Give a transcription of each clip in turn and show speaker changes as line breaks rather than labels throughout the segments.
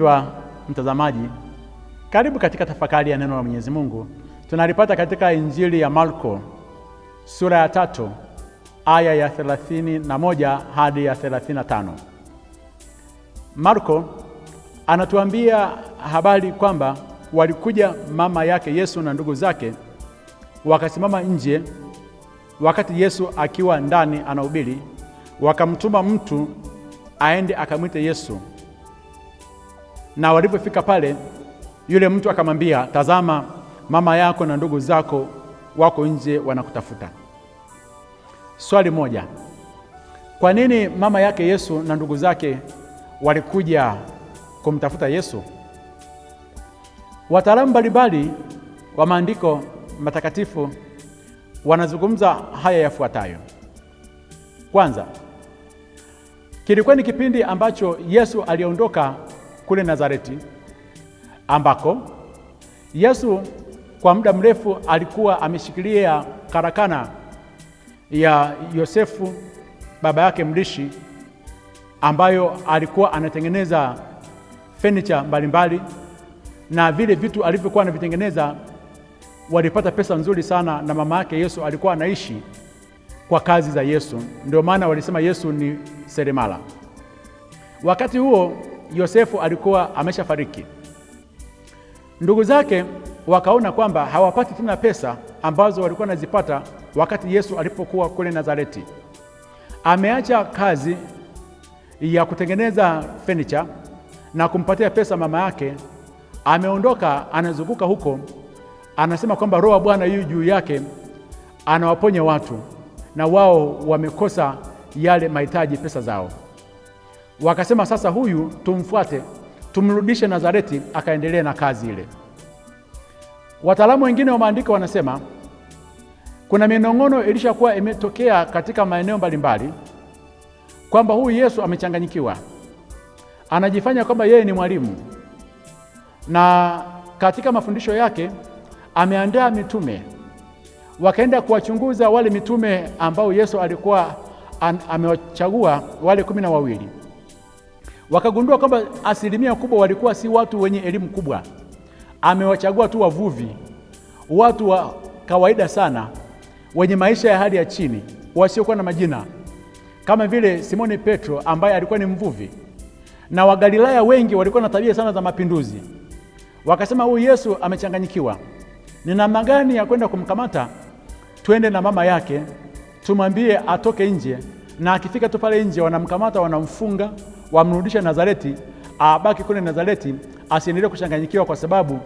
Mpendwa mtazamaji, karibu katika tafakari ya neno la Mwenyezi Mungu. Tunalipata katika Injili ya Marko sura ya 3 aya ya 31 hadi ya 35. Marko anatuambia habari kwamba walikuja mama yake Yesu na ndugu zake, wakasimama nje wakati Yesu akiwa ndani anahubiri, wakamtuma mtu aende akamwite Yesu. Na walipofika pale, yule mtu akamwambia, tazama, mama yako na ndugu zako wako nje wanakutafuta. Swali moja: kwa nini mama yake Yesu na ndugu zake walikuja kumtafuta Yesu? Wataalamu mbalimbali wa maandiko matakatifu wanazungumza haya yafuatayo. Kwanza, kilikuwa ni kipindi ambacho Yesu aliondoka kule Nazareti, ambako Yesu kwa muda mrefu alikuwa ameshikilia karakana ya Yosefu baba yake mlishi, ambayo alikuwa anatengeneza furniture mbalimbali, na vile vitu alivyokuwa anavitengeneza walipata pesa nzuri sana, na mama yake Yesu alikuwa anaishi kwa kazi za Yesu. Ndio maana walisema Yesu ni seremala. Wakati huo Yosefu alikuwa ameshafariki. Ndugu zake wakaona kwamba hawapati tena pesa ambazo walikuwa wanazipata wakati Yesu alipokuwa kule Nazareti. Ameacha kazi ya kutengeneza furniture na kumpatia pesa mama yake. Ameondoka, anazunguka huko, anasema kwamba Roho wa Bwana yu juu yake, anawaponya watu, na wao wamekosa yale mahitaji, pesa zao. Wakasema sasa huyu tumfuate, tumrudishe Nazareti akaendelee na kazi ile. Wataalamu wengine wa maandiko wanasema kuna minong'ono ilishakuwa imetokea katika maeneo mbalimbali kwamba huyu Yesu amechanganyikiwa, anajifanya kwamba yeye ni mwalimu, na katika mafundisho yake ameandaa mitume. Wakaenda kuwachunguza wale mitume ambao Yesu alikuwa amewachagua, wale 12. Wakagundua kwamba asilimia kubwa walikuwa si watu wenye elimu kubwa. Amewachagua tu wavuvi, watu wa kawaida sana, wenye maisha ya hali ya chini, wasiokuwa na majina, kama vile Simoni Petro ambaye alikuwa ni mvuvi, na Wagalilaya wengi walikuwa na tabia sana za mapinduzi. Wakasema huyu Yesu amechanganyikiwa, ni namna gani ya kwenda kumkamata? Twende na mama yake, tumwambie atoke nje, na akifika tu pale nje wanamkamata, wanamfunga, wamrudisha Nazareti, abaki kule Nazareti, asiendelee kuchanganyikiwa, kwa sababu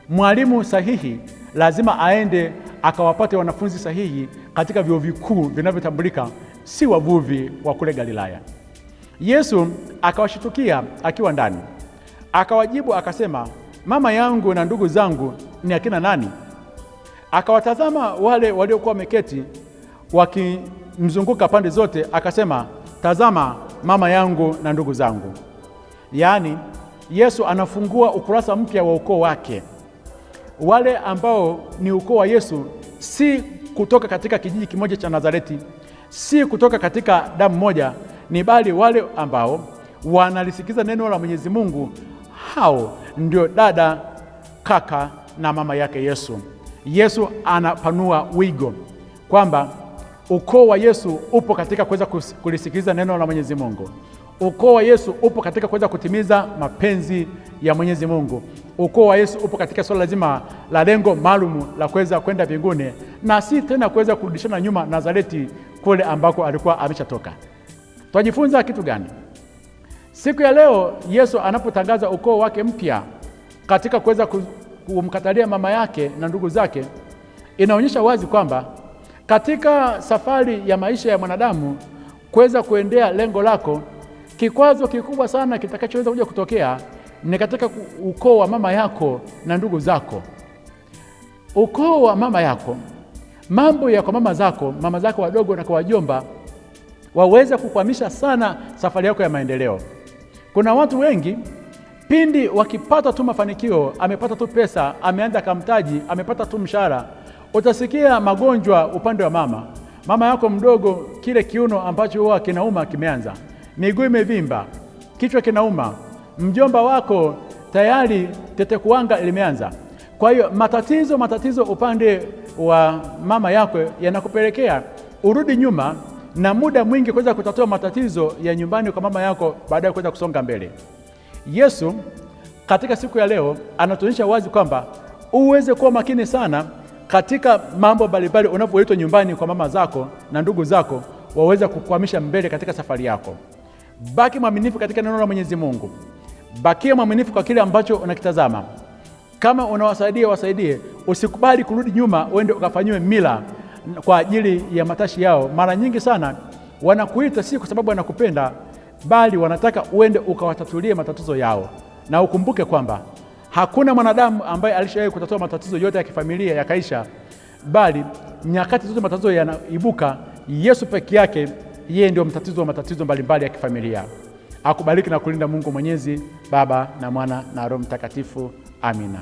mwalimu sahihi lazima aende akawapate wanafunzi sahihi katika vyuo vikuu vinavyotambulika, si wavuvi wa kule Galilaya. Yesu akawashitukia akiwa ndani, akawajibu akasema, mama yangu na ndugu zangu ni akina nani? Akawatazama wale waliokuwa wameketi wakimzunguka pande zote, akasema, tazama mama yangu na ndugu zangu. Yaani Yesu anafungua ukurasa mpya wa ukoo wake. Wale ambao ni ukoo wa Yesu si kutoka katika kijiji kimoja cha Nazareti, si kutoka katika damu moja, ni bali wale ambao wanalisikiza neno la Mwenyezi Mungu. Hao ndio dada, kaka na mama yake Yesu. Yesu anapanua wigo kwamba ukoo wa Yesu upo katika kuweza kulisikiliza neno la Mwenyezi Mungu. Ukoo wa Yesu upo katika kuweza kutimiza mapenzi ya Mwenyezi Mungu. Ukoo wa Yesu upo katika swala lazima la lengo maalum la kuweza kwenda mbinguni, na si tena kuweza kurudishana nyuma Nazareti kule ambako alikuwa ameshatoka. Tunajifunza kitu gani siku ya leo? Yesu anapotangaza ukoo wake mpya katika kuweza kumkatalia mama yake na ndugu zake, inaonyesha wazi kwamba katika safari ya maisha ya mwanadamu kuweza kuendea lengo lako, kikwazo kikubwa sana kitakachoweza kuja kutokea ni katika ukoo wa mama yako na ndugu zako. Ukoo wa mama yako, mambo ya kwa mama zako wadogo na kwa wajomba, waweza kukwamisha sana safari yako ya maendeleo. Kuna watu wengi pindi wakipata tu mafanikio, amepata tu pesa, ameanza kamtaji, amepata tu mshahara, utasikia magonjwa upande wa mama yako mdogo. Kile kiuno ambacho huwa kinauma kimeanza, miguu imevimba, kichwa kinauma, mjomba wako tayari tetekuwanga limeanza. Kwa hiyo matatizo upande wa mama yako yanakupelekea urudi nyuma na muda mwingi kuweza kutatua matatizo ya nyumbani kwa mama yako baadaye kuweza kusonga mbele. Yesu katika siku ya leo anatuonyesha wazi kwamba uweze kuwa makini sana katika mambo mbalimbali unapoitwa nyumbani kwa mama zako na ndugu zako waweza kukuhamisha mbele katika safari yako. Baki mwaminifu katika neno la Mwenyezi Mungu. Bakia mwaminifu kwa kile ambacho unakitazama. Kama unawasaidia wasaidie, usikubali kurudi nyuma uende ukafanyiwe mila kwa ajili ya matashi yao. Mara nyingi sana wanakuita si kwa sababu wanakupenda, bali wanataka uende ukawatatulie matatizo yao. Na ukumbuke kwamba hakuna mwanadamu ambaye alishawahi kutatua matatizo yote ya kifamilia yakaisha, bali nyakati zote matatizo yanaibuka. Yesu peke yake, yeye ndio mtatizo wa matatizo mbalimbali ya kifamilia. Akubariki na kulinda Mungu Mwenyezi, Baba na Mwana na Roho Mtakatifu. Amina.